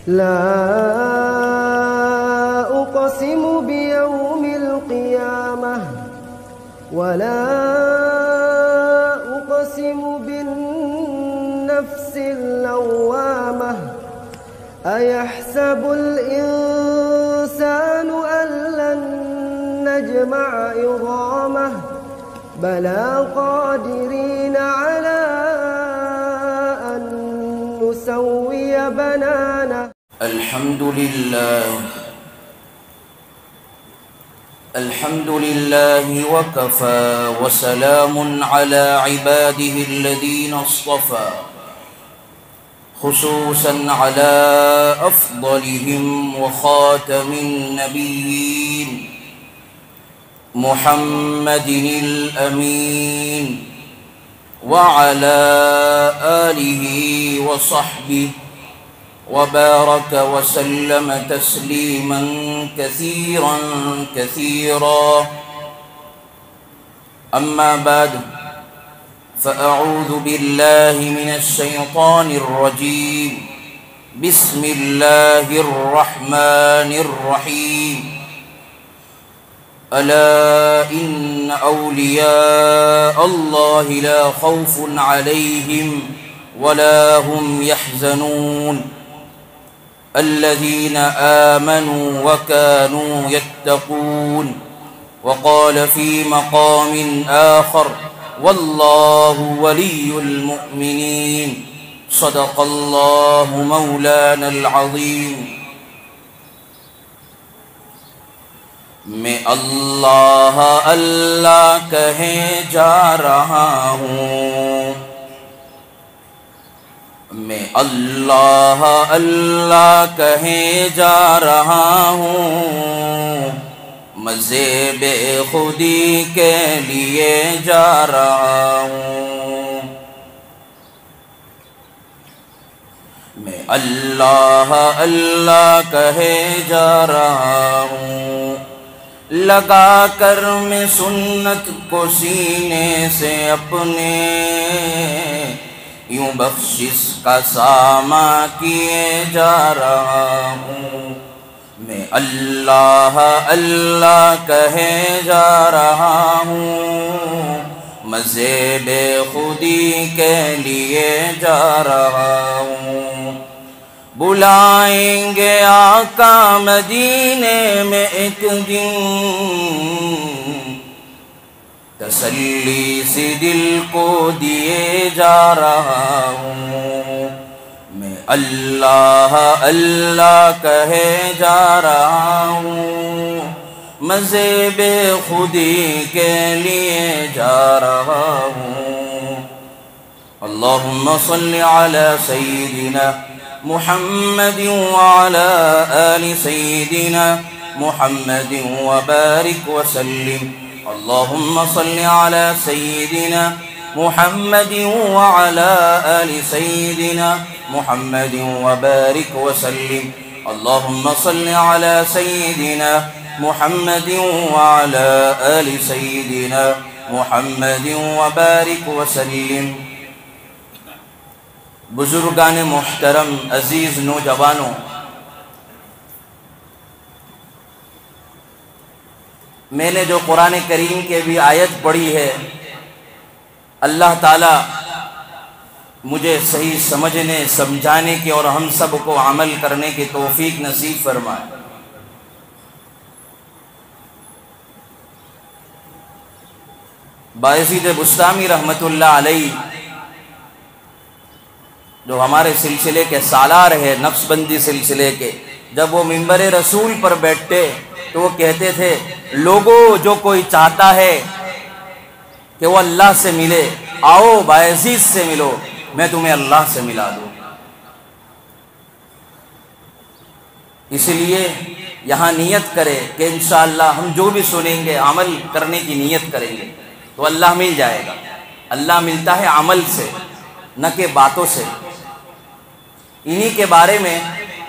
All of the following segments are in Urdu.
لا أقسم بيوم القيامة ولا أقسم بالنفس اللوامة أيحسب الإنسان أن لن نجمع عظامه بلى قادرين على أن نسوي بنانه. الحمد لله وكفى وسلام على عباده الذين اصطفى خصوصا على أفضلهم وخاتم النبيين محمد الأمين وعلى آله وصحبه وبارك وسلم تسليما كثيرا أما بعد فأعوذ بالله من الشيطان الرجيم بسم الله الرحمن الرحيم ألا إن أولياء الله لا خوف عليهم ولا هم يحزنون الذين آمنوا وكانوا يتقون. وقال في مقام آخر والله ولي المؤمنين صدق الله مولانا العظيم. میں اللہ اللہ کہے جا رہا ہوں، میں اللہ اللہ کہے جا رہا ہوں، مزے بے خودی کے لیے جا رہا ہوں، میں اللہ اللہ کہے جا رہا ہوں، لگا کر میں سنت کو سینے سے اپنے یوں بخشش کا ساماں کیے جا رہا ہوں، میں اللہ اللہ کہے جا رہا ہوں، مزے بے خودی کے لیے جا رہا ہوں، بلائیں گے آقا مدینے میں ایک دن، تسلی سی دل کو دیے جا رہا ہوں، میں اللہ اللہ کہے جا رہا ہوں، مزے بے خودی کے لیے جا رہا ہوں۔ اللہم صلی علی سیدنا محمد وعلى آل سيدنا محمد وبارك وسلم. اللهم صل على سيدنا محمد وعلى آل سيدنا محمد وبارك وسلم. اللهم صل على سيدنا محمد وعلى آل سيدنا محمد وبارك وسلم. بزرگان محترم، عزیز نوجوانوں، میں نے جو قرآن کریم کے بھی آیت پڑھی ہے، اللہ تعالی مجھے صحیح سمجھنے سمجھانے کی اور ہم سب کو عمل کرنے کی توفیق نصیب فرمائے۔ بایزید بسطامی رحمۃ اللہ علیہ جو ہمارے سلسلے کے سالار ہے، نقش بندی سلسلے کے، جب وہ منبر رسول پر بیٹھتے تو وہ کہتے تھے، لوگوں جو کوئی چاہتا ہے کہ وہ اللہ سے ملے، آؤ بایزید سے ملو، میں تمہیں اللہ سے ملا دوں۔ اس لیے یہاں نیت کرے کہ انشاءاللہ ہم جو بھی سنیں گے عمل کرنے کی نیت کریں گے تو اللہ مل جائے گا۔ اللہ ملتا ہے عمل سے، نہ کہ باتوں سے۔ انہی کے بارے میں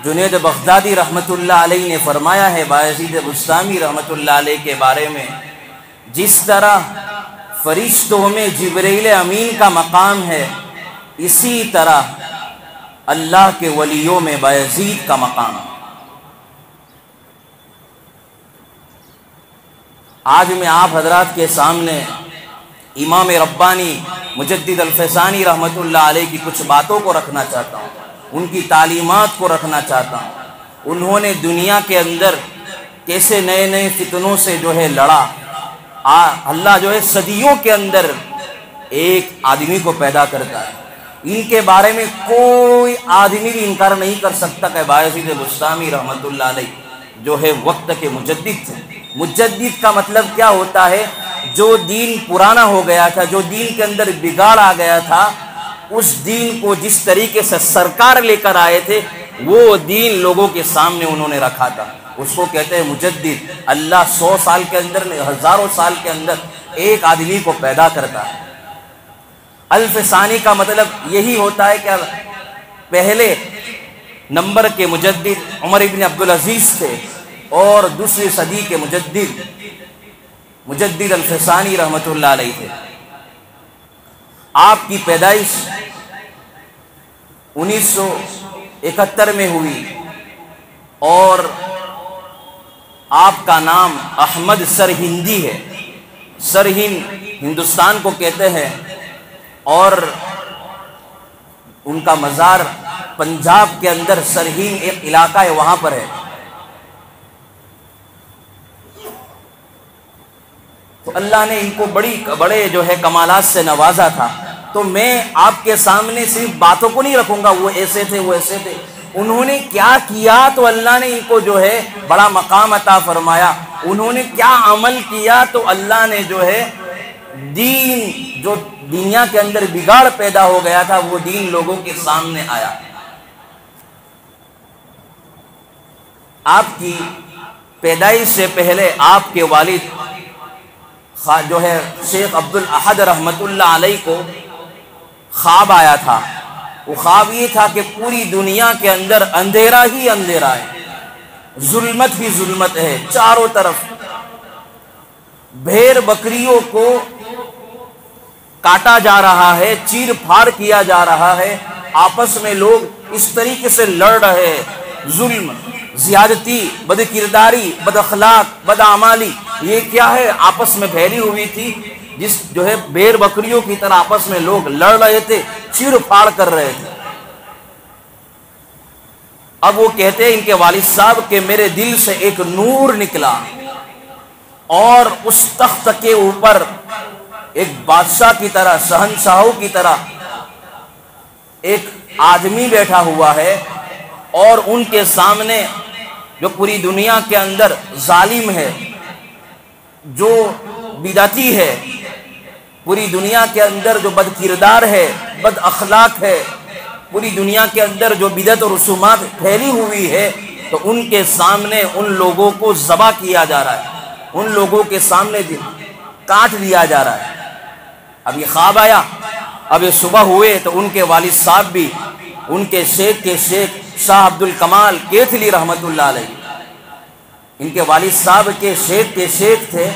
جنید بغدادی رحمۃ اللہ علیہ نے فرمایا ہے بایزید بسطامی رحمۃ اللہ علیہ کے بارے میں، جس طرح فرشتوں میں جبرائیل امین کا مقام ہے، اسی طرح اللہ کے ولیوں میں بایزید کا مقام۔ آج میں آپ حضرات کے سامنے امام ربانی مجدد الفیضانی رحمۃ اللہ علیہ کی کچھ باتوں کو رکھنا چاہتا ہوں، ان کی تعلیمات کو رکھنا چاہتا ہوں۔ انہوں نے دنیا کے اندر کیسے نئے نئے فتنوں سے جو ہے لڑا۔ اللہ جو ہے صدیوں کے اندر ایک آدمی کو پیدا کرتا ہے۔ ان کے بارے میں کوئی آدمی بھی انکار نہیں کر سکتا کہ بایزید بسطامی رحمۃ اللہ علیہ جو ہے وقت کے مجدد تھے۔ مجدد کا مطلب کیا ہوتا ہے؟ جو دین پرانا ہو گیا تھا، جو دین کے اندر بگاڑ آ گیا تھا، اس دین کو جس طریقے سے سرکار لے کر آئے تھے وہ دین لوگوں کے سامنے انہوں نے رکھا تھا، اس کو کہتے ہیں مجدد۔ اللہ 100 سال کے اندر، ہزاروں سال کے اندر ایک آدمی کو پیدا کرتا ہے۔ الف ثانی کا مطلب یہی ہوتا ہے کہ پہلے نمبر کے مجدد عمر ابن عبدالعزیز تھے اور دوسری صدی کے مجدد الف ثانی رحمۃ اللہ علیہ تھے۔ آپ کی پیدائش 1971 میں ہوئی اور آپ کا نام احمد سرہندی ہے۔ سرہند ہندوستان کو کہتے ہیں اور ان کا مزار پنجاب کے اندر سرہند ایک علاقہ ہے، وہاں پر ہے۔ تو اللہ نے ان کو بڑے جو ہے کمالات سے نوازا تھا۔ تو میں آپ کے سامنے صرف باتوں کو نہیں رکھوں گا، وہ ایسے تھے، وہ ایسے تھے، انہوں نے کیا کیا تو اللہ نے ان کو جو ہے بڑا مقام عطا فرمایا۔ انہوں نے کیا عمل کیا تو اللہ نے جو ہے دین، جو دنیا کے اندر بگاڑ پیدا ہو گیا تھا، وہ دین لوگوں کے سامنے آیا۔ آپ کی پیدائش سے پہلے آپ کے والد جو ہے شیخ عبد الاحد رحمۃ اللہ علیہ کو خواب آیا تھا۔ وہ خواب یہ تھا کہ پوری دنیا کے اندر اندھیرا ہی اندھیرا ہے، ظلمت ہی ظلمت ہے، چاروں طرف بھیڑ بکریوں کو کاٹا جا رہا ہے، چیر پھاڑ کیا جا رہا ہے، آپس میں لوگ اس طریقے سے لڑ رہے ہیں۔ ظلم، زیادتی، بد کرداری، بد اخلاق، بد اعمالی، یہ کیا ہے؟ آپس میں پھیلی ہوئی تھی، جس جو ہے بھیڑ بکریوں کی طرح آپس میں لوگ لڑ رہے تھے، چیر پھاڑ کر رہے تھے۔ اب وہ کہتے ہیں ان کے والد صاحب کہ میرے دل سے ایک نور نکلا اور اس تخت کے اوپر ایک بادشاہ کی طرح، شہنشاہوں کی طرح ایک آدمی بیٹھا ہوا ہے اور ان کے سامنے جو پوری دنیا کے اندر ظالم ہے، جو بدعتی ہے، پوری دنیا کے اندر جو بد کردار ہے، بد اخلاق ہے، پوری دنیا کے اندر جو بدعت اور رسومات پھیلی ہوئی ہے، تو ان کے سامنے ان لوگوں کو ذبح کیا جا رہا ہے، ان لوگوں کے سامنے کاٹ دیا جا رہا ہے۔ اب یہ خواب آیا، اب یہ صبح ہوئے تو ان کے والد صاحب بھی ان کے شیخ کے شیخ شاہ عبد الکمال کیتھلی رحمۃ اللہ علیہ، ان کے والد صاحب کے شیخ تھے۔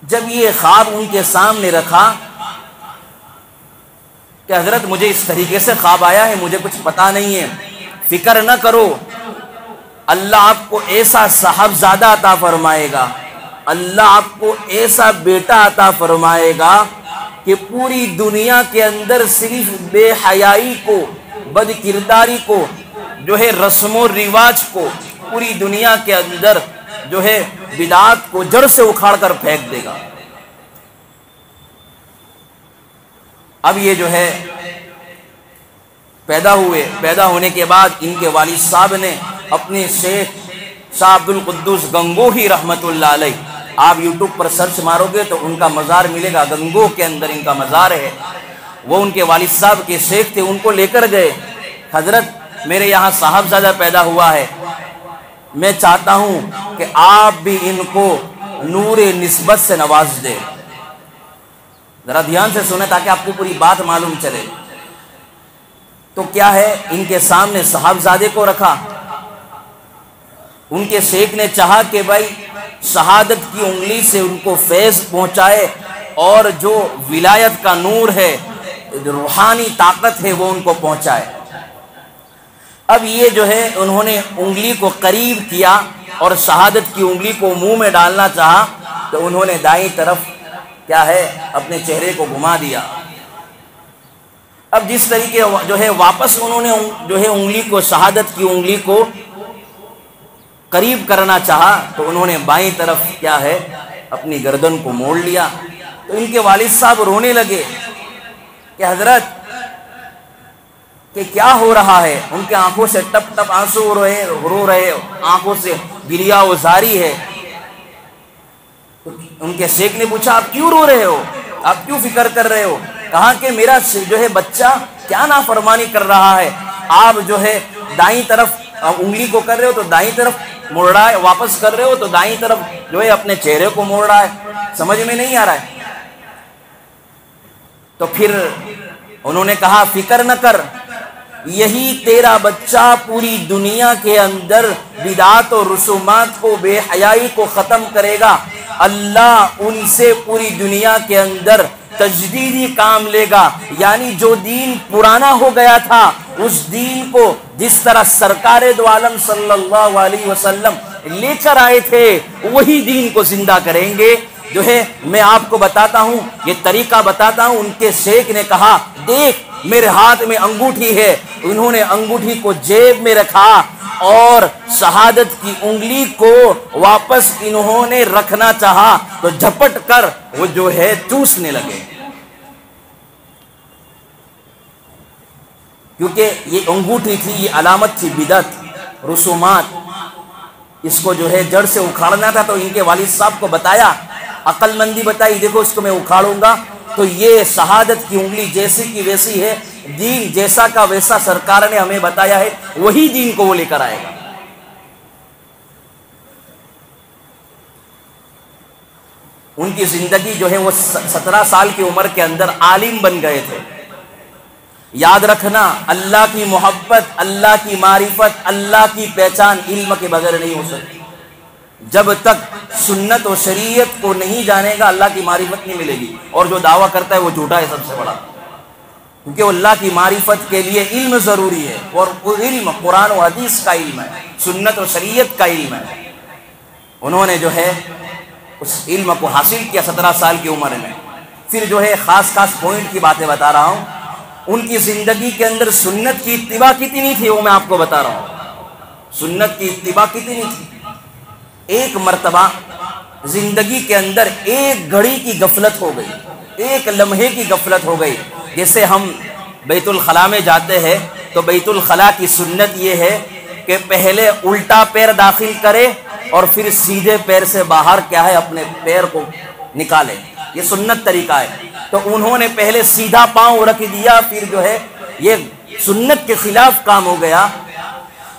جب یہ خواب ان کے سامنے رکھا کہ حضرت مجھے اس طریقے سے خواب آیا ہے، مجھے کچھ پتا نہیں ہے، فکر نہ کرو، اللہ آپ کو ایسا صاحبزادہ عطا فرمائے گا، اللہ آپ کو ایسا بیٹا عطا فرمائے گا کہ پوری دنیا کے اندر صرف بے حیائی کو، بد کرداری کو، جو ہے رسم و رواج کو، پوری دنیا کے اندر جو ہے بدعات کو جڑ سے اکھاڑ کر پھینک دے گا۔ اب یہ جو ہے پیدا ہونے کے بعد ان کے والد صاحب نے اپنے شیخ شاہ عبد القدوس گنگوہی رحمۃ اللہ علیہ، آپ یوٹیوب پر سرچ مارو گے تو ان کا مزار ملے گا، گنگوہ کے اندر ان کا مزار ہے، وہ ان کے والد صاحب کے شیخ تھے، ان کو لے کر گئے، حضرت میرے یہاں صاحبزادہ پیدا ہوا ہے، میں چاہتا ہوں کہ آپ بھی ان کو نور نسبت سے نواز دے۔ ذرا دھیان سے سنیں تاکہ آپ کو پوری بات معلوم چلے۔ تو کیا ہے، ان کے سامنے صاحبزادے کو رکھا، ان کے شیخ نے چاہا کہ بھائی شہادت کی انگلی سے ان کو فیض پہنچائے اور جو ولایت کا نور ہے، روحانی طاقت ہے، وہ ان کو پہنچائے۔ اب یہ جو ہے انہوں نے انگلی کو قریب کیا اور شہادت کی انگلی کو منہ میں ڈالنا چاہا تو انہوں نے دائیں طرف کیا ہے اپنے چہرے کو گھما دیا. اب جس طریقے جو ہے واپس انہوں نے جو ہے انگلی کو شہادت کی انگلی کو قریب کرنا چاہا تو انہوں نے بائیں طرف کیا ہے اپنی گردن کو موڑ لیا. تو ان کے والد صاحب رونے لگے کہ حضرت کہ کیا ہو رہا ہے. ان کے آنکھوں سے ٹپ ٹپ آنسو رو رہے آنکھوں سے گریا وہ جاری ہے. ان کے شیخ نے پوچھا آپ کیوں رو رہے ہو, آپ کیوں فکر کر رہے ہو؟ کہا کہ میرا جو ہے بچہ کیا نافرمانی کر رہا ہے, آپ جو ہے دائیں طرف انگلی کو کر رہے ہو تو دائیں طرف موڑ رہا ہے, واپس کر رہے ہو تو دائیں طرف جو ہے اپنے چہرے کو موڑ رہا ہے, سمجھ میں نہیں آ رہا ہے. تو پھر انہوں نے کہا فکر نہ کر, یہی تیرا بچہ پوری دنیا کے اندر بدعات و رسومات کو بے حیائی کو ختم کرے گا. اللہ ان سے پوری دنیا کے اندر تجدیدی کام لے گا, یعنی جو دین پرانا ہو گیا تھا اس دین کو جس طرح سرکار دو عالم صلی اللہ علیہ وسلم لے کر آئے تھے وہی دین کو زندہ کریں گے. جو ہے میں آپ کو بتاتا ہوں, یہ طریقہ بتاتا ہوں. ان کے شیخ نے کہا دیکھ میرے ہاتھ میں انگوٹھی ہے. انہوں نے انگوٹھی کو جیب میں رکھا اور شہادت کی انگلی کو واپس انہوں نے رکھنا چاہا تو جھپٹ کر وہ جو ہے چوسنے لگے, کیونکہ یہ انگوٹھی تھی, یہ علامت تھی بدعت رسومات, اس کو جو ہے جڑ سے اکھاڑنا تھا. تو ان کے والد صاحب کو بتایا, عقل مندی بتائی, دیکھو اس کو میں اکھاڑوں گا تو یہ شہادت کی انگلی جیسی کی ویسی ہے, دین جیسا کا ویسا سرکار نے ہمیں بتایا ہے وہی دین کو وہ لے کر آئے گا. ان کی زندگی جو ہے وہ 17 سال کی عمر کے اندر عالم بن گئے تھے. یاد رکھنا اللہ کی محبت, اللہ کی معرفت, اللہ کی پہچان علم کے بغیر نہیں ہو سکتی. جب تک سنت و شریعت کو نہیں جانے گا اللہ کی معرفت نہیں ملے گی. اور جو دعویٰ کرتا ہے وہ جھوٹا ہے سب سے بڑا, کیونکہ اللہ کی معرفت کے لیے علم ضروری ہے, اور وہ علم قرآن و حدیث کا علم ہے, سنت و شریعت کا علم ہے. انہوں نے جو ہے اس علم کو حاصل کیا 17 سال کی عمر میں. پھر جو ہے خاص پوائنٹ کی باتیں بتا رہا ہوں. ان کی زندگی کے اندر سنت کی اتباع کتنی تھی وہ میں آپ کو بتا رہا ہوں. سنت کی اتباع کتنی تھی. ایک مرتبہ زندگی کے اندر ایک گھڑی کی غفلت ہو گئی, ایک لمحے کی غفلت ہو گئی. جیسے ہم بیت الخلاء میں جاتے ہیں تو بیت الخلاء کی سنت یہ ہے کہ پہلے الٹا پیر داخل کرے اور پھر سیدھے پیر سے باہر کیا ہے اپنے پیر کو نکالے, یہ سنت طریقہ ہے. تو انہوں نے پہلے سیدھا پاؤں رکھ دیا, پھر جو ہے یہ سنت کے خلاف کام ہو گیا.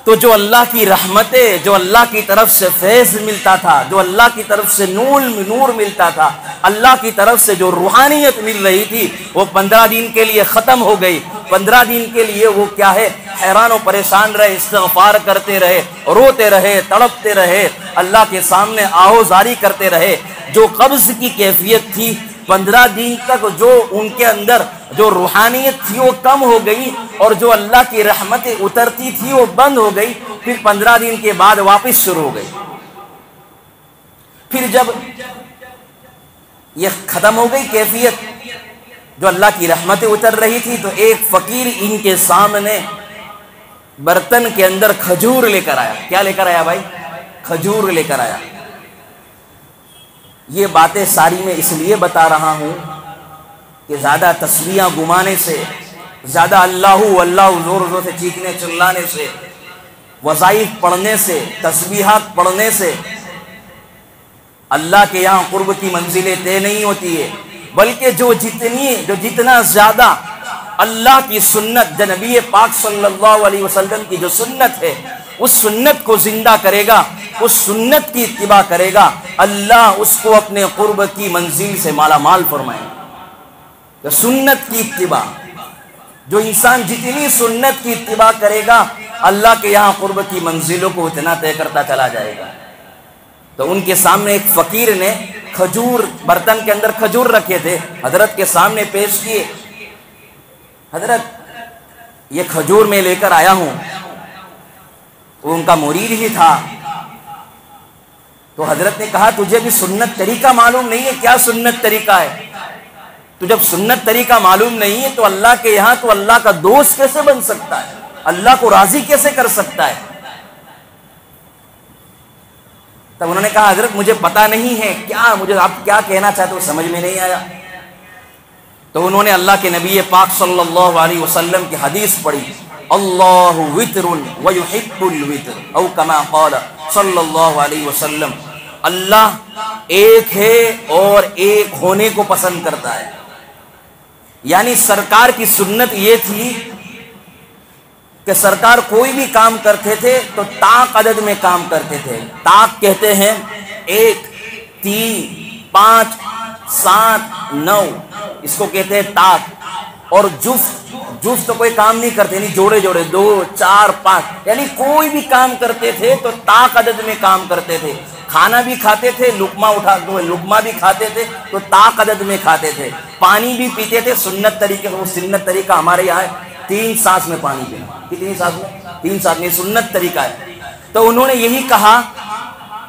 تو جو اللہ کی رحمتیں, جو اللہ کی طرف سے فیض ملتا تھا, جو اللہ کی طرف سے نور ملتا تھا, اللہ کی طرف سے جو روحانیت مل رہی تھی وہ 15 دن کے لیے ختم ہو گئی. 15 دن کے لیے وہ کیا ہے حیران و پریشان رہے, استغفار کرتے رہے, روتے رہے, تڑپتے رہے, اللہ کے سامنے آہوزاری کرتے رہے. جو قبض کی کیفیت تھی 15 دن تک جو ان کے اندر جو روحانیت تھی وہ کم ہو گئی, اور جو اللہ کی رحمتیں اترتی تھی وہ بند ہو گئی. پھر 15 دن کے بعد واپس شروع ہو گئی. پھر جب یہ ختم ہو گئی کیفیت, جو اللہ کی رحمتیں اتر رہی تھی, تو ایک فقیر ان کے سامنے برتن کے اندر کھجور لے کر آیا. کیا لے کر آیا بھائی؟ کھجور لے کر آیا. یہ باتیں ساری میں اس لیے بتا رہا ہوں کہ زیادہ تسبیحاں گمانے سے, زیادہ اللہ زور سے چیخنے چلانے سے, وظائف پڑھنے سے, تسبیحات پڑھنے سے اللہ کے یہاں قرب کی منزلیں طے نہیں ہوتی ہے. بلکہ جو جتنا زیادہ اللہ کی سنت, جو نبی پاک صلی اللہ علیہ وسلم کی جو سنت ہے اس سنت کو زندہ کرے گا, اس سنت کی اتباع کرے گا, اللہ اس کو اپنے قرب کی منزل سے مالا مال فرمائے گا. سنت کی اتباع, جو انسان جتنی سنت کی اتباع کرے گا اللہ کے یہاں قرب کی منزلوں کو اتنا طے کرتا چلا جائے گا. تو ان کے سامنے ایک فقیر نے کھجور, برتن کے اندر کھجور رکھے تھے, حضرت کے سامنے پیش کیے. حضرت یہ کھجور میں لے کر آیا ہوں, وہ ان کا مرید ہی تھا۔ تو حضرت نے کہا تجھے بھی سنت طریقہ معلوم نہیں ہے، کیا سنت طریقہ ہے؟ تو جب سنت طریقہ معلوم نہیں ہے تو اللہ کے یہاں تو اللہ کا دوست کیسے بن سکتا ہے؟ اللہ کو راضی کیسے کر سکتا ہے؟ تب انہوں نے کہا حضرت مجھے پتا نہیں ہے، کیا مجھے آپ کیا کہنا چاہتے ہو سمجھ میں نہیں آیا۔ تو انہوں نے اللہ کے نبی پاک صلی اللہ علیہ وسلم کی حدیث پڑھی، اللہ وتر ویحب الوتر، او کما قال صلی اللہ علیہ وسلم، اللہ ایک ہے اور ایک ہونے کو پسند کرتا ہے۔ یعنی سرکار کی سنت یہ تھی کہ سرکار کوئی بھی کام کرتے تھے تو طاق عدد میں کام کرتے تھے۔ طاق کہتے ہیں 1 3 5 7 9، اس کو کہتے ہیں طاق۔ اور جفت تو کوئی کام نہیں کرتے، یعنی جوڑے جوڑے 2 4 5، یعنی کوئی بھی کام کرتے تھے تو طاق عدد میں کام کرتے تھے۔ کھانا بھی کھاتے تھے، لقمہ بھی کھاتے تھے تو طاق عدد میں کھاتے تھے۔ پانی بھی پیتے تھے سنت طریقے، وہ سنت طریقہ ہمارے یہاں ہے 3 سانس میں پانی پینا۔ کتنی سانس میں؟ 3 سانس میں، سنت طریقہ ہے۔ تو انہوں نے یہی کہا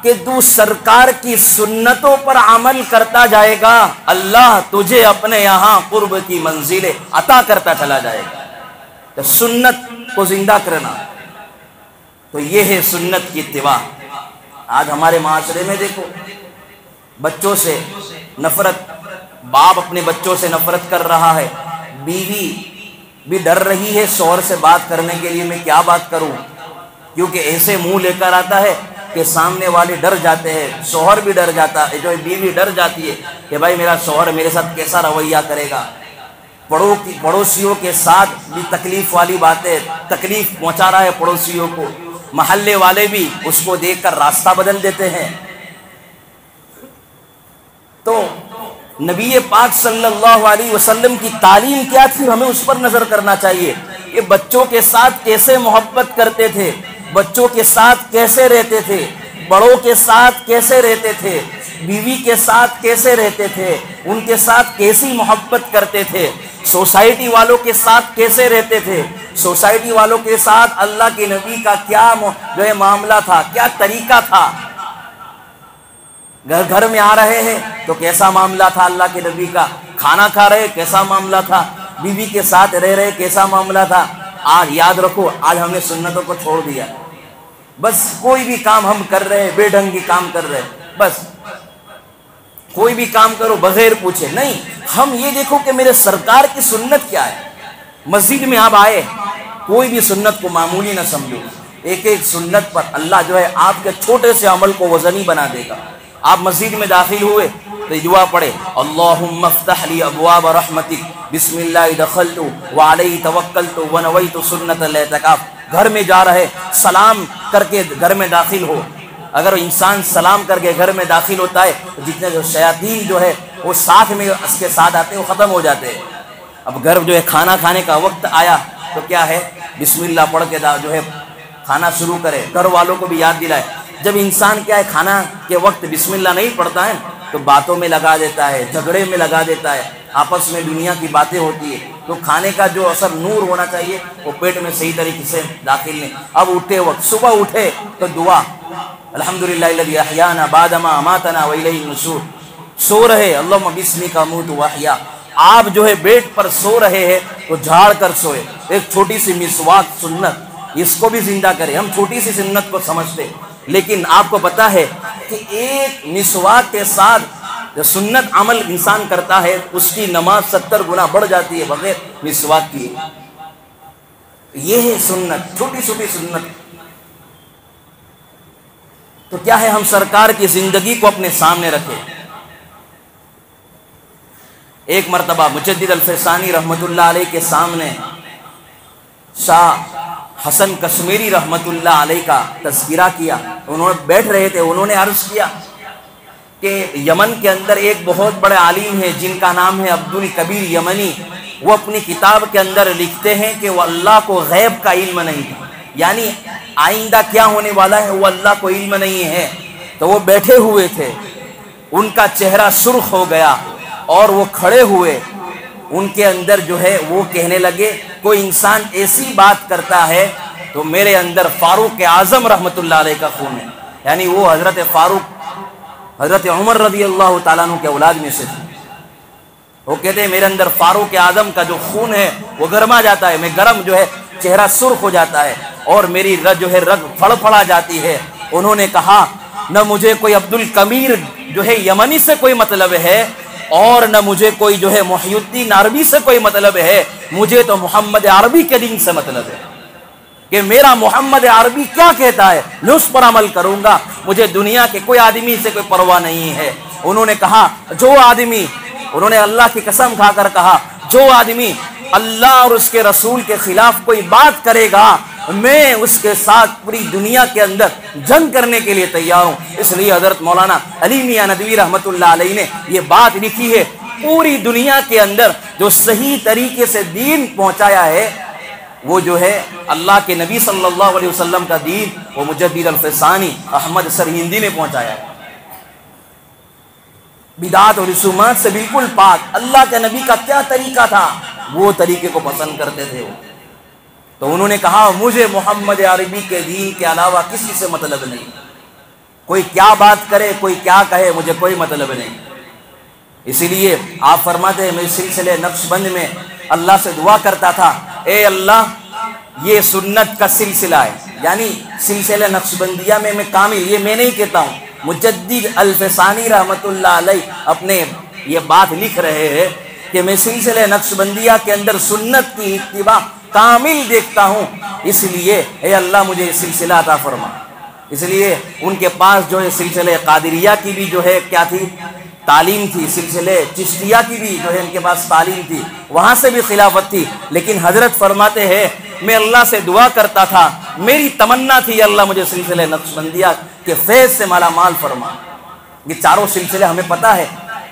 کہ تو سرکار کی سنتوں پر عمل کرتا جائے گا، اللہ تجھے اپنے یہاں قرب کی منزلیں عطا کرتا چلا جائے گا۔ تو سنت کو زندہ کرنا، تو یہ ہے سنت کی اتباع۔ آج ہمارے معاشرے میں دیکھو، بچوں سے نفرت، باپ اپنے بچوں سے نفرت کر رہا ہے، بیوی بھی ڈر رہی ہے شوہر سے بات کرنے کے لیے، میں کیا بات کروں، کیونکہ ایسے منہ لے کر آتا ہے کہ سامنے والے ڈر جاتے ہیں، شوہر بھی ڈر جاتا ہے، جو بیوی ڈر جاتی ہے کہ بھائی میرا شوہر میرے ساتھ کیسا رویہ کرے گا۔ پڑوسیوں کے ساتھ بھی تکلیف والی باتیں، تکلیف پہنچا رہا ہے پڑوسیوں کو، محلے والے بھی اس کو دیکھ کر راستہ بدل دیتے ہیں۔ تو نبی پاک صلی اللہ علیہ وسلم کی تعلیم کیا تھی، ہمیں اس پر نظر کرنا چاہیے کہ بچوں کے ساتھ کیسے محبت کرتے تھے، بچوں کے ساتھ کیسے رہتے تھے، بڑوں کے ساتھ کیسے رہتے تھے، بیوی کے ساتھ کیسے رہتے تھے، ان کے ساتھ کیسی محبت کرتے تھے، سوسائٹی والوں کے ساتھ کیسے رہتے تھے، سوسائٹی والوں کے ساتھ اللہ کے نبی کا کیا جو ہے معاملہ تھا، کیا طریقہ تھا۔ گھر میں آ رہے ہیں تو کیسا معاملہ تھا اللہ کے نبی کا، کھانا کھا رہے کیسا معاملہ تھا، بیوی کے ساتھ رہ رہے کیسا معاملہ تھا۔ آج یاد رکھو، آج ہم نے سنتوں کو چھوڑ دیا، بس کوئی بھی کام ہم کر رہے ہیں، بے ڈھنگی کام کر رہے ہیں، بس کوئی بھی کام کرو بغیر پوچھے نہیں۔ ہم یہ دیکھو کہ میرے سرکار کی سنت کیا ہے۔ مسجد میں آپ آئے، کوئی بھی سنت کو معمولی نہ سمجھو، ایک ایک سنت پر اللہ جو ہے آپ کے چھوٹے سے عمل کو وزنی بنا دے گا۔ آپ مسجد میں داخل ہوئے تو دعا پڑھے، اللہم افتح لی ابواب رحمتک، بسم اللہ دخلت وعلیہ توکلت ونویت سنت الاعتکاف۔ گھر میں جا رہے، سلام کر کے گھر میں داخل ہو۔ اگر انسان سلام کر کے گھر میں داخل ہوتا ہے تو جتنے جو شیاطین جو ہے وہ ساتھ میں اس کے ساتھ آتے ہیں، وہ ختم ہو جاتے ہیں۔ اب گھر جو ہے کھانا کھانے کا وقت آیا تو کیا ہے، بسم اللہ پڑھ کے جو ہے کھانا شروع کرے، گھر والوں کو بھی یاد دلائے۔ جب انسان کیا ہے کھانا کے وقت بسم اللہ نہیں پڑھتا ہے تو باتوں میں لگا دیتا ہے، جھگڑے میں لگا دیتا ہے، آپس میں دنیا کی باتیں ہوتی ہے۔ تو کھانے کا جو اثر نور ہونا چاہیے وہ پیٹ میں صحیح طریقے سے داخل نہیں۔ اب اٹھتے وقت صبح اٹھے تو دعا، الحمدللہ الذی احیانا بعد ما اماتنا والیہ النشور۔ سو رہے، اللہم بسمک اموت واحیا۔ آپ جو ہے بیڈ پر سو رہے ہیں تو جھاڑ کر سوئے۔ ایک چھوٹی سی مسواک سنت، اس کو بھی زندہ کرے۔ ہم چھوٹی سی سنت کو سمجھتے، لیکن آپ کو پتا ہے کہ ایک مسواک کے ساتھ جو سنت عمل انسان کرتا ہے اس کی نماز 70 گنا بڑھ جاتی ہے بغیر مسواک کی۔ یہ ہے سنت، چھوٹی چھوٹی سنت۔ تو کیا ہے، ہم سرکار کی زندگی کو اپنے سامنے رکھیں۔ ایک مرتبہ مجدد الفسانی رحمت اللہ علیہ کے سامنے شاہ حسن کشمیری رحمت اللہ علیہ کا تذکرہ کیا۔ انہوں نے بیٹھ رہے تھے، انہوں نے عرض کیا کہ یمن کے اندر ایک بہت بڑے عالم ہیں جن کا نام ہے عبدالکبیر یمنی۔ وہ اپنی کتاب کے اندر لکھتے ہیں کہ وہ اللہ کو غیب کا علم نہیں تھا، یعنی آئندہ کیا ہونے والا ہے وہ اللہ کو علم نہیں ہے۔ تو وہ بیٹھے ہوئے تھے، ان کا چہرہ سرخ ہو گیا اور وہ کھڑے ہوئے۔ ان کے اندر جو ہے وہ کہنے لگے، کوئی انسان ایسی بات کرتا ہے تو میرے اندر فاروق اعظم رحمۃ اللہ علیہ کا خون ہے. یعنی وہ حضرت فاروق حضرت عمر رضی اللہ تعالیٰ عنہ کے اولاد میں سے تھے. وہ کہتے ہیں میرے اندر فاروق اعظم کا جو خون ہے وہ گرما جاتا ہے, میں گرم جو ہے چہرہ سرخ ہو جاتا ہے اور میری جو ہے رگ پھڑ پھڑا جاتی ہے. انہوں نے کہا نہ مجھے کوئی عبد القمیر جو ہے یمنی سے کوئی مطلب ہے اور نہ مجھے کوئی جو ہے محی الدین عربی سے کوئی مطلب ہے, مجھے تو محمد عربی کے دین سے مطلب ہے کہ میرا محمد عربی کیا کہتا ہے میں اس پر عمل کروں گا, مجھے دنیا کے کوئی آدمی سے کوئی پرواہ نہیں ہے. انہوں نے کہا جو آدمی, انہوں نے اللہ کی قسم کھا کر کہا, جو آدمی اللہ اور اس کے رسول کے خلاف کوئی بات کرے گا میں اس کے ساتھ پوری دنیا کے اندر جنگ کرنے کے لیے تیار ہوں. اس لیے حضرت مولانا علی میاں ندوی رحمۃ اللہ علیہ نے یہ بات لکھی ہے, پوری دنیا کے اندر جو صحیح طریقے سے دین پہنچایا ہے وہ جو ہے اللہ کے نبی صلی اللہ علیہ وسلم کا دین, وہ مجدد الفسانی احمد سرہندی نے پہنچایا ہے. بدعات اور رسومات سے بالکل پاک, اللہ کے نبی کا کیا طریقہ تھا وہ طریقے کو پسند کرتے تھے وہ. تو انہوں نے کہا مجھے محمد عربی کے دین کے علاوہ کسی سے مطلب نہیں, کوئی کیا بات کرے کوئی کیا کہے مجھے کوئی مطلب نہیں. اسی لیے آپ فرماتے ہیں میں سلسلے نقش بند میں اللہ سے دعا کرتا تھا, اے اللہ یہ سنت کا سلسلہ ہے, یعنی سلسلہ نقش بندیہ میں کامل, یہ میں نہیں کہتا ہوں, مجدد الفسانی رحمۃ اللہ علیہ اپنے یہ بات لکھ رہے ہیں کہ میں سلسلہ نقش بندیہ کے اندر سنت کی اتباع کامل دیکھتا ہوں, اس لیے اے اللہ مجھے سلسلہ عطا فرما. اس لیے ان کے پاس جو ہے سلسلہ قادریہ کی بھی جو ہے کیا تھی تعلیم تھی, سلسلہ چشتیہ کی بھی جو ہے ان کے پاس تعلیم تھی, وہاں سے بھی خلافت تھی. لیکن حضرت فرماتے ہیں میں اللہ سے دعا کرتا تھا, میری تمنا تھی اللہ مجھے سلسلہ نقش بندیہ کے فیض سے مالا مال فرما. یہ چاروں سلسلے ہمیں پتہ ہے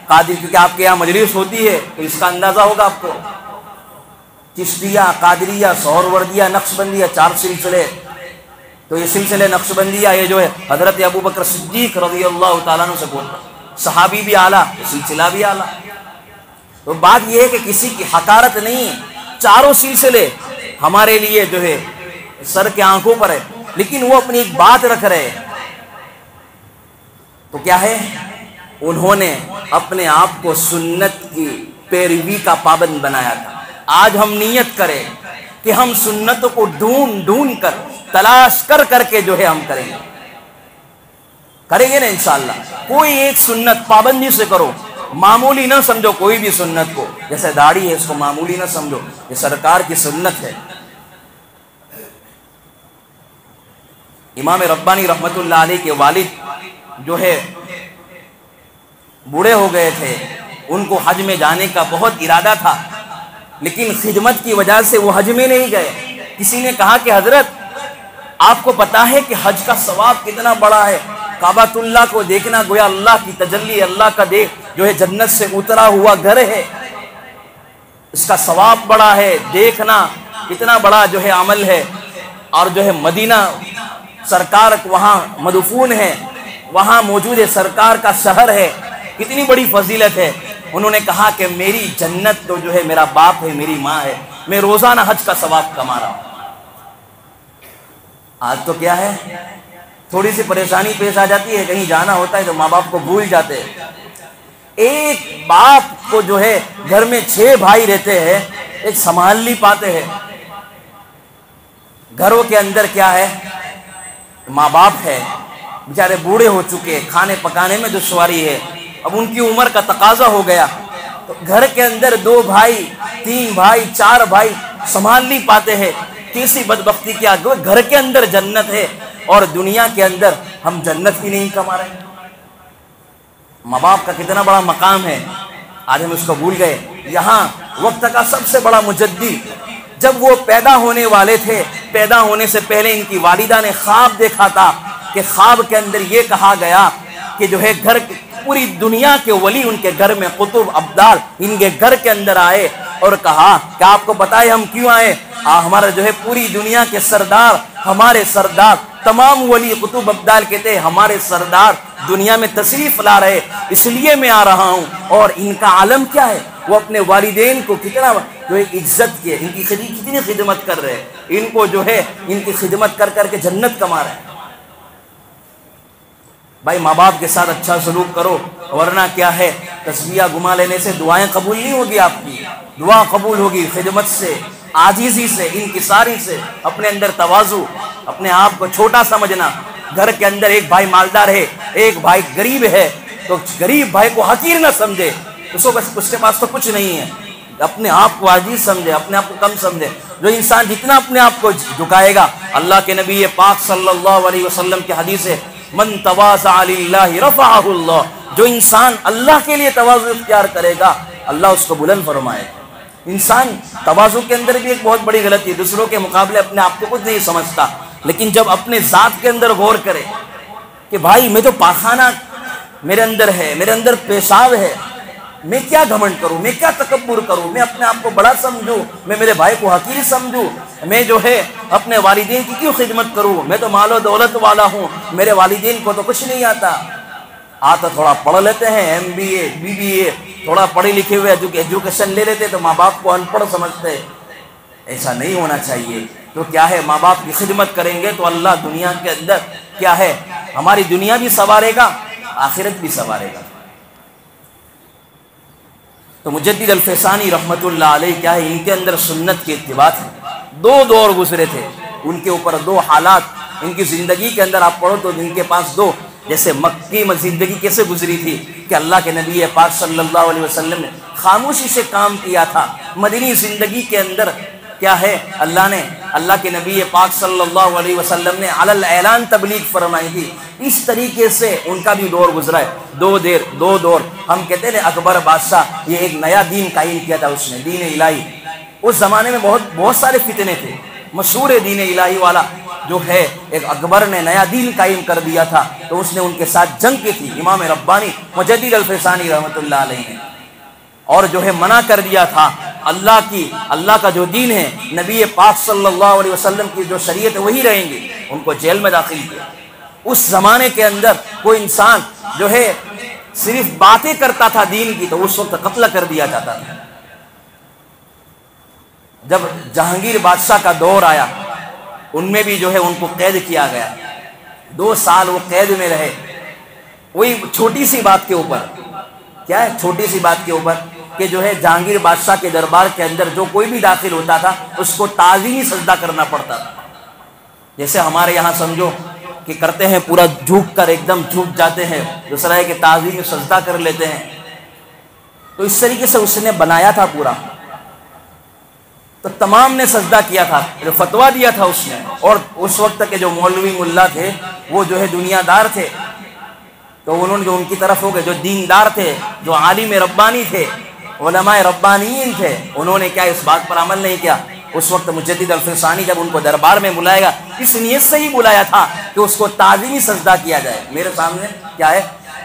قادر, کیونکہ آپ کے یہاں مجلس ہوتی ہے تو اس کا اندازہ ہوگا آپ کو. چشتیہ, قادریہ, سہروردیہ, نقش بندیہ, 4 سلسلے. تو یہ سلسلے نقش بندیہ یہ جو ہے حضرت ابو بکر صدیق رضی اللہ تعالیٰ عنہ سے بولتا, صحابی بھی اعلیٰ, سلسلہ بھی اعلیٰ. تو بات یہ ہے کہ کسی کی حقارت نہیں ہے, چاروں سلسلے ہمارے لیے جو ہے سر کے آنکھوں پر ہے, لیکن وہ اپنی ایک بات رکھ رہے ہیں. تو کیا ہے, انہوں نے اپنے آپ کو سنت کی پیروی کا پابند بنایا تھا. آج ہم نیت کریں کہ ہم سنتوں کو ڈھونڈ ڈھونڈ کر تلاش کر کر کے جو ہے ہم کریں گے نا انشاءاللہ. کوئی ایک سنت پابندی سے کرو, معمولی نہ سمجھو کوئی بھی سنت کو, جیسے داڑھی ہے اس کو معمولی نہ سمجھو, یہ سرکار کی سنت ہے. امام ربانی رحمت اللہ علیہ کے والد جو ہے بوڑھے ہو گئے تھے, ان کو حج میں جانے کا بہت ارادہ تھا, لیکن خدمت کی وجہ سے وہ حج میں نہیں گئے. کسی نے کہا کہ حضرت آپ کو پتا ہے کہ حج کا ثواب کتنا بڑا ہے, کعبۃ اللہ کو دیکھنا گویا اللہ کی تجلی, اللہ کا جو ہے جنت سے اترا ہوا گھر ہے, اس کا ثواب بڑا ہے, دیکھنا کتنا بڑا جو ہے عمل ہے. اور جو ہے مدینہ سرکار وہاں مدفون ہے, وہاں موجود ہے, سرکار کا شہر ہے, کتنی بڑی فضیلت ہے. انہوں نے کہا کہ میری جنت تو جو ہے میرا باپ ہے, میری ماں ہے, میں روزانہ حج کا ثواب کما رہا ہوں. آج تو کیا ہے, تھوڑی سی پریشانی پیش آ جاتی ہے, کہیں جانا ہوتا ہے تو ماں باپ کو بھول جاتے ہیں. ایک باپ کو جو ہے گھر میں 6 بھائی رہتے ہیں, ایک سنبھال نہیں پاتے ہیں. گھروں کے اندر کیا ہے, ماں باپ ہے, بیچارے بوڑھے ہو چکے, کھانے پکانے میں دشواری ہے, اب ان کی عمر کا تقاضا ہو گیا, تو گھر کے اندر 2 بھائی 3 بھائی 4 بھائی سنبھال نہیں پاتے ہیں. کیسی بدبختی کیا, گھر کے اندر جنت ہے اور دنیا کے اندر ہم جنت ہی نہیں کما رہے. ماں باپ کا کتنا بڑا مقام ہے, آج ہم اس کو بھول گئے. یہاں وقت کا سب سے بڑا مجدد, جب وہ پیدا ہونے والے تھے, پیدا ہونے سے پہلے ان کی والدہ نے خواب دیکھا تھا کہ خواب کے اندر یہ کہا گیا کہ جو ہے گھر پوری دنیا کے ولی ان کے گھر میں قطب ابدال ان کے گھر کے اندر آئے اور کہا کہ آپ کو پتہ ہے ہم کیوں آئے, ہمارا جو ہے پوری دنیا کے سردار، ہمارے سردار تمام ولی قطب ابدال کہتے ہیں ہمارے سردار دنیا میں تشریف لا رہے، اس لیے میں آ رہا ہوں۔ اور ان کا عالم کیا ہے، وہ اپنے والدین کو کتنا جو ہے عزت کیے، ان کی کتنی خدمت کر رہے ہیں، ان کو جو ہے ان کی خدمت کر کر کے جنت کما رہے ہیں۔ بھائی ماں باپ کے ساتھ اچھا سلوک کرو، ورنہ کیا ہے تسبیح گما لینے سے دعائیں قبول نہیں ہوگی، آپ کی دعا قبول ہوگی خدمت سے، عاجزی سے، انکساری سے، اپنے اندر تواضع، اپنے آپ کو چھوٹا سمجھنا۔ گھر کے اندر ایک بھائی مالدار ہے، ایک بھائی غریب ہے، تو غریب بھائی کو حقیر نہ سمجھے، اس کو بس اس کے پاس تو کچھ نہیں ہے، اپنے آپ کو عاجز سمجھے، اپنے آپ کو کم سمجھے۔ جو انسان جتنا اپنے آپ کو جھکائے گا، اللہ کے نبی پاک صلی اللہ علیہ وسلم کی حدیث ہے من تواضع للہ رفعہ اللہ، جو انسان اللہ کے لیے تواضع اختیار کرے گا اللہ اس کو بلند فرمائے گا۔ انسان تواضع کے اندر بھی ایک بہت بڑی غلطی ہے، دوسروں کے مقابلے اپنے آپ کو کچھ نہیں سمجھتا، لیکن جب اپنے ذات کے اندر غور کرے کہ بھائی میں تو پاخانہ میرے اندر ہے، میرے اندر پیشاب ہے، میں کیا گھمنڈ کروں، میں کیا تکبر کروں، میں اپنے آپ کو بڑا سمجھوں، میں میرے بھائی کو حقیر سمجھوں، میں جو ہے اپنے والدین کی کیوں خدمت کروں، میں تو مال و دولت والا ہوں، میرے والدین کو تو کچھ نہیں آتا تھوڑا پڑھ لیتے ہیں، MBA BBA تھوڑا پڑھے لکھے ہوئے ایجوکیشن لے لیتے تو ماں باپ کو ان پڑھ سمجھتے۔ ایسا نہیں ہونا چاہیے۔ تو کیا ہے ماں باپ کی خدمت کریں گے تو اللہ دنیا کے اندر کیا ہے ہماری دنیا بھی سنوارے گا، آخرت بھی سنوارے گا۔ تو مجدد الفسانی رحمت اللہ علیہ کیا ہے ان کے اندر سنت کی اتباع ہے۔ دو دور گزرے تھے ان کے اوپر، دو حالات ان کی زندگی کے اندر آپ پڑھو تو ان کے پاس دو، جیسے مکی زندگی کیسے گزری تھی کہ اللہ کے نبی پاک صلی اللہ علیہ وسلم نے خاموشی سے کام کیا تھا۔ مدنی زندگی کے اندر کیا ہے اللہ کے نبی پاک صلی اللہ علیہ وسلم نے علی الاعلان تبلیغ فرمائی تھی۔ اس طریقے سے ان کا بھی دور گزرا ہے، دو دور۔ ہم کہتے ہیں اکبر بادشاہ یہ ایک نیا دین قائم کیا تھا، اس نے دین الہی۔ اس زمانے میں بہت سارے فتنے تھے، مشہور دین الہی والا جو ہے ایک اکبر نے نیا دین قائم کر دیا تھا، تو اس نے ان کے ساتھ جنگ کی تھی امام ربانی مجدد الفسانی رحمت اللہ علیہ نے، اور جو ہے منع کر دیا تھا اللہ کا جو دین ہے، نبی پاک صلی اللہ علیہ وسلم کی جو شریعت ہے وہی رہیں گے، ان کو جیل میں داخل کیا۔ اس زمانے کے اندر کوئی انسان جو ہے صرف باتیں کرتا تھا دین کی تو اس وقت قتل کر دیا جاتا تھا۔ جب جہانگیر بادشاہ کا دور آیا ان میں بھی جو ہے ان کو قید کیا گیا، 2 سال وہ قید میں رہے، وہی چھوٹی سی بات کے اوپر، کیا ہے چھوٹی سی بات کے اوپر کہ جو ہے جہانگیر بادشاہ کے دربار کے اندر جو کوئی بھی داخل ہوتا تھا اس کو تعظیمی سجدہ کرنا پڑتا تھا۔ جیسے ہمارے یہاں سمجھو کہ کرتے ہیں پورا جھک کر ایک دم جھک جاتے ہیں، دوسرا ہے کہ تعظیمی سجدہ کر لیتے ہیں، تو اس طریقے سے اس نے بنایا تھا پورا، تو تمام نے سجدہ کیا تھا، فتویٰ دیا تھا اس نے۔ اور اس وقت کے جو مولوی ملا تھے وہ جو ہے دنیا دار تھے، تو انہوں نے جو ان کی طرف ہو گئے، جو دیندار تھے، جو عالم ربانی تھے، علماء ربانیین تھے، انہوں نے کیا اس بات پر عمل نہیں کیا۔ اس وقت مجدد الفسانی جب ان کو دربار میں بلائے گا اس نیت سے ہی بلایا تھا کہ اس کو تعظیمی سجدہ کیا جائے۔ میرے سامنے کیا ہے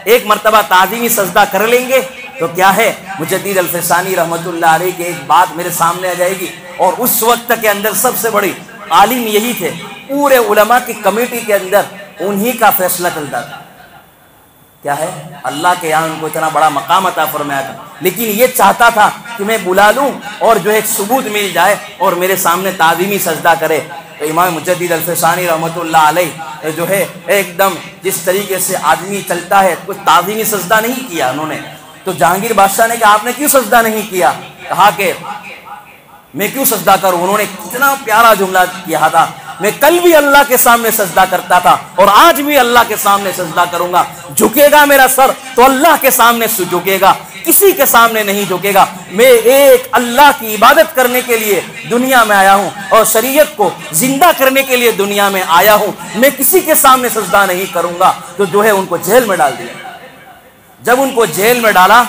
ایک مرتبہ تعظیمی سجدہ کر لیں گے تو کیا ہے مجدد الفسانی رحمت اللہ علیہ کی ایک بات میرے سامنے آ جائے گی، اور اس وقت کے اندر سب سے بڑی عالم یہی تھے، پورے علماء کی کمیٹی کے اندر انہی کا فیصلہ چلتا تھا۔ کیا ہے اللہ کے یہاں ان کو اتنا بڑا مقام عطا فرمایا تھا، لیکن یہ چاہتا تھا کہ میں بلا لوں اور جو ایک ثبوت مل جائے اور میرے سامنے تعظیمی سجدہ کرے۔ تو امام مجدد الفسانی رحمت اللہ علیہ جو ہے ایک دم جس طریقے سے آدمی چلتا ہے، کچھ تعظیمی سجدہ نہیں کیا انہوں نے۔ تو جہانگیر بادشاہ نے کہا آپ نے کیوں سجدہ نہیں کیا؟ کہا کہ میں کیوں سجدہ کروں؟ انہوں نے کتنا پیارا جملہ کیا تھا، میں کل بھی اللہ کے سامنے سجدہ کرتا تھا اور آج بھی اللہ کے سامنے سجدہ کروں گا، جھکے گا میرا سر تو اللہ کے سامنے جھکے گا، کسی کے سامنے نہیں جھکے گا۔ میں ایک اللہ کی عبادت کرنے کے لیے دنیا میں آیا ہوں اور شریعت کو زندہ کرنے کے لیے دنیا میں آیا ہوں، میں کسی کے سامنے سجدہ نہیں کروں گا۔ تو جو ہے ان کو جیل میں ڈال دیا۔ جب ان کو جیل میں ڈالا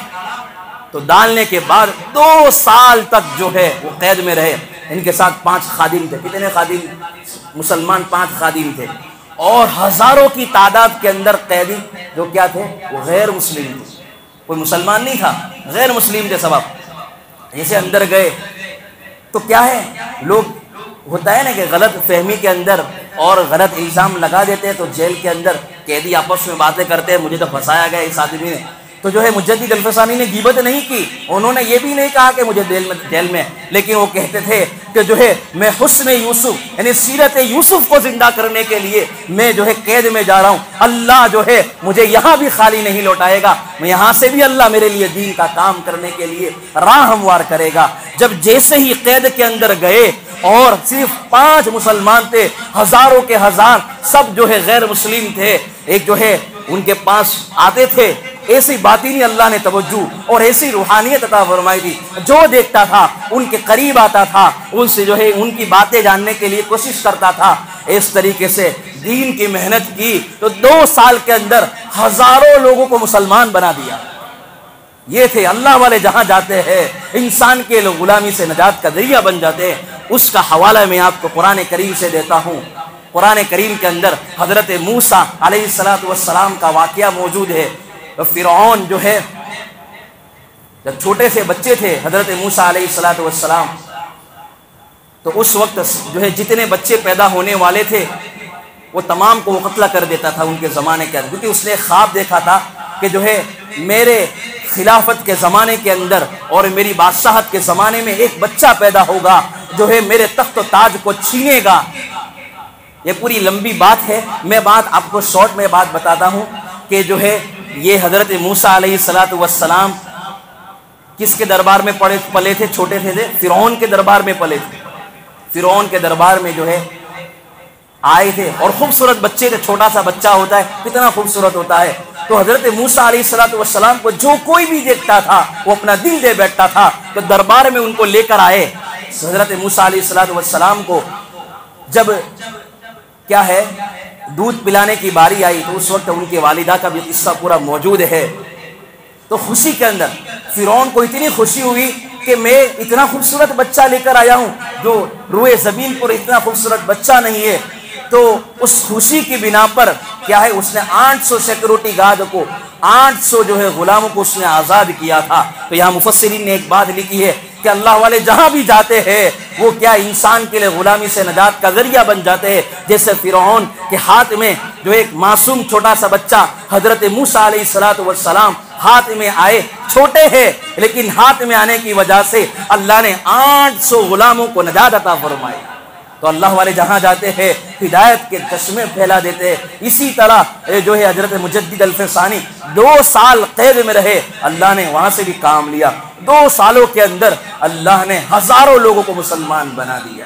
تو ڈالنے کے بعد 2 سال تک جو ہے وہ قید میں رہے۔ ان کے ساتھ 5 خادم تھے۔ کتنے خادم؟ مسلمان 5 خادم تھے، اور ہزاروں کی تعداد کے اندر قیدی جو کیا تھے وہ غیر مسلم تھے، کوئی مسلمان نہیں تھا، غیر مسلم تھے سب۔ جیسے اندر گئے تو کیا ہے لوگ ہوتا ہے نا کہ غلط فہمی کے اندر اور غلط الزام لگا دیتے ہیں، تو جیل کے اندر قیدی آپس میں باتیں کرتے ہیں، مجھے تو پھنسایا گیا اس آدمی نے. تو جو ہے مجدد الفسانی نے غیبت نہیں کی، انہوں نے یہ بھی نہیں کہا کہ مجھے جیل میں، لیکن وہ کہتے تھے کہ جو ہے میں حسن یوسف یعنی سیرت یوسف کو زندہ کرنے کے لیے میں جو ہے قید میں جا رہا ہوں، اللہ جو ہے مجھے یہاں بھی خالی نہیں لوٹائے گا، میں یہاں سے بھی اللہ میرے لیے دین کا کام کرنے کے لیے راہ ہموار کرے گا. جب جیسے ہی قید کے اندر گئے اور صرف 5 مسلمان تھے، ہزاروں کے ہزار سب جو ہے غیر مسلم تھے، ایک جو ہے ان کے پاس آتے تھے، ایسی باطنی اللہ نے توجہ اور ایسی روحانیت عطا فرمائی تھی، جو دیکھتا تھا ان کے قریب آتا تھا، ان سے جو ہے ان کی باتیں جاننے کے لیے کوشش کرتا تھا. اس طریقے سے دین کی محنت کی تو 2 سال کے اندر ہزاروں لوگوں کو مسلمان بنا دیا. یہ تھے اللہ والے، جہاں جاتے ہیں انسان کے لوگ غلامی سے نجات کا ذریعہ بن جاتے ہیں. اس کا حوالہ میں آپ کو قرآن کریم سے دیتا ہوں. قرآن کریم کے اندر حضرت موسیٰ علیہ السلام کا واقعہ موجود ہے. فرعون جو ہے جب چھوٹے سے بچے تھے حضرت موسیٰ علیہ السلام، تو اس وقت جو ہے جتنے بچے پیدا ہونے والے تھے وہ تمام کو وہ قتل کر دیتا تھا ان کے زمانے کے اندر، کیونکہ اس نے خواب دیکھا تھا کہ جو ہے میرے خلافت کے زمانے کے اندر اور میری بادشاہت کے زمانے میں ایک بچہ پیدا ہوگا جو ہے میرے تخت و تاج کو چھینے گا. یہ پوری لمبی بات ہے، میں بات آپ کو شارٹ میں بات بتاتا ہوں کہ جو ہے یہ حضرت موسیٰ علیہ السلام کس کے دربار میں پلے تھے؟ چھوٹے تھے، فرعون کے دربار میں پلے تھے. فرعون کے دربار میں جو ہے آئے تھے اور خوبصورت بچے تھے، چھوٹا سا بچہ ہوتا ہے کتنا خوبصورت ہوتا ہے. تو حضرت موسیٰ علیہ السلام کو جو کوئی بھی دیکھتا تھا وہ اپنا دل دے بیٹھتا تھا. تو دربار میں ان کو لے کر آئے. حضرت موسیٰ علیہ السلام کو جب کیا ہے دودھ پلانے کی باری آئی تو اس وقت ان کی والدہ کا بھی قصہ پورا موجود ہے. تو خوشی کے اندر فرعون کو اتنی خوشی ہوئی کہ میں اتنا خوبصورت بچہ لے کر آیا ہوں جو روئے زمین پر اتنا خوبصورت بچہ نہیں ہے. تو اس خوشی کی بنا پر کیا ہے اس نے 800 سیکورٹی گارڈ کو 800 جو ہے غلاموں کو اس نے آزاد کیا تھا. تو یہاں مفسرین نے ایک بات لکھی ہے کہ اللہ والے جہاں بھی جاتے ہیں وہ کیا انسان کے لیے غلامی سے نجات کا ذریعہ بن جاتے ہیں. جیسے فرعون کے ہاتھ میں جو ایک معصوم چھوٹا سا بچہ حضرت موسیٰ علیہ السلام ہاتھ میں آئے، چھوٹے ہیں لیکن ہاتھ میں آنے کی وجہ سے اللہ نے 800 غلاموں کو نجات عطا فرمائی. تو اللہ والے جہاں جاتے ہیں ہدایت کے چشمے پھیلا دیتے ہیں. اسی طرح جو ہے حضرت مجدد الفسانی 2 سال قید میں رہے، اللہ نے وہاں سے بھی کام لیا. 2 سالوں کے اندر اللہ نے ہزاروں لوگوں کو مسلمان بنا دیا.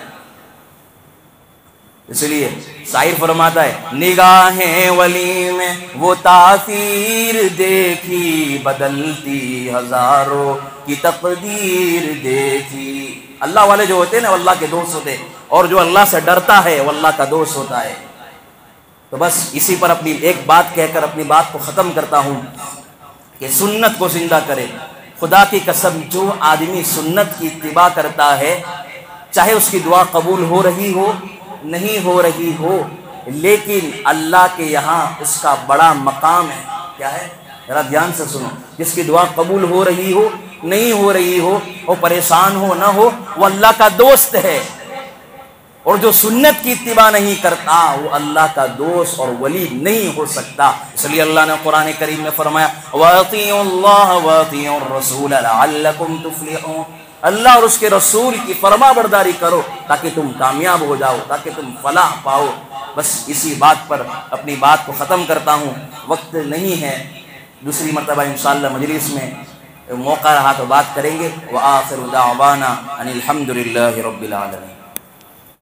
اس لیے شاعر فرماتا ہے نگاہیں ولی میں وہ تاثیر دیکھی، بدلتی ہزاروں کی تقدیر دیکھی. اللہ والے جو ہوتے ہیں نا وہ اللہ کے دوست ہوتے ہیں، اور جو اللہ سے ڈرتا ہے وہ اللہ کا دوست ہوتا ہے. تو بس اسی پر اپنی ایک بات کہہ کر اپنی بات کو ختم کرتا ہوں کہ سنت کو زندہ کرے. خدا کی قسم جو آدمی سنت کی اتباع کرتا ہے چاہے اس کی دعا قبول ہو رہی ہو نہیں ہو رہی ہو، لیکن اللہ کے یہاں اس کا بڑا مقام ہے. کیا ہے؟ ذرا دھیان سے سنو. جس کی دعا قبول ہو رہی ہو نہیں ہو رہی ہو، وہ پریشان ہو نہ ہو، وہ اللہ کا دوست ہے. اور جو سنت کی اتباع نہیں کرتا وہ اللہ کا دوست اور ولی نہیں ہو سکتا. اس لیے اللہ نے قرآن کریم میں فرمایا وَأَطِيعُوا اللَّهَ وَأَطِيعُوا الرَّسُولَ لَعَلَّكُمْ تُفْلِحُونَ. اللہ اور اس کے رسول کی فرما برداری کرو تاکہ تم کامیاب ہو جاؤ، تاکہ تم فلاح پاؤ. بس اسی بات پر اپنی بات کو ختم کرتا ہوں، وقت نہیں ہے. دوسری مرتبہ انشاءاللہ مجلس میں موقع رہا تو بات کریں گے. وآخر دعوانا ان الحمد للہ رب العالمین.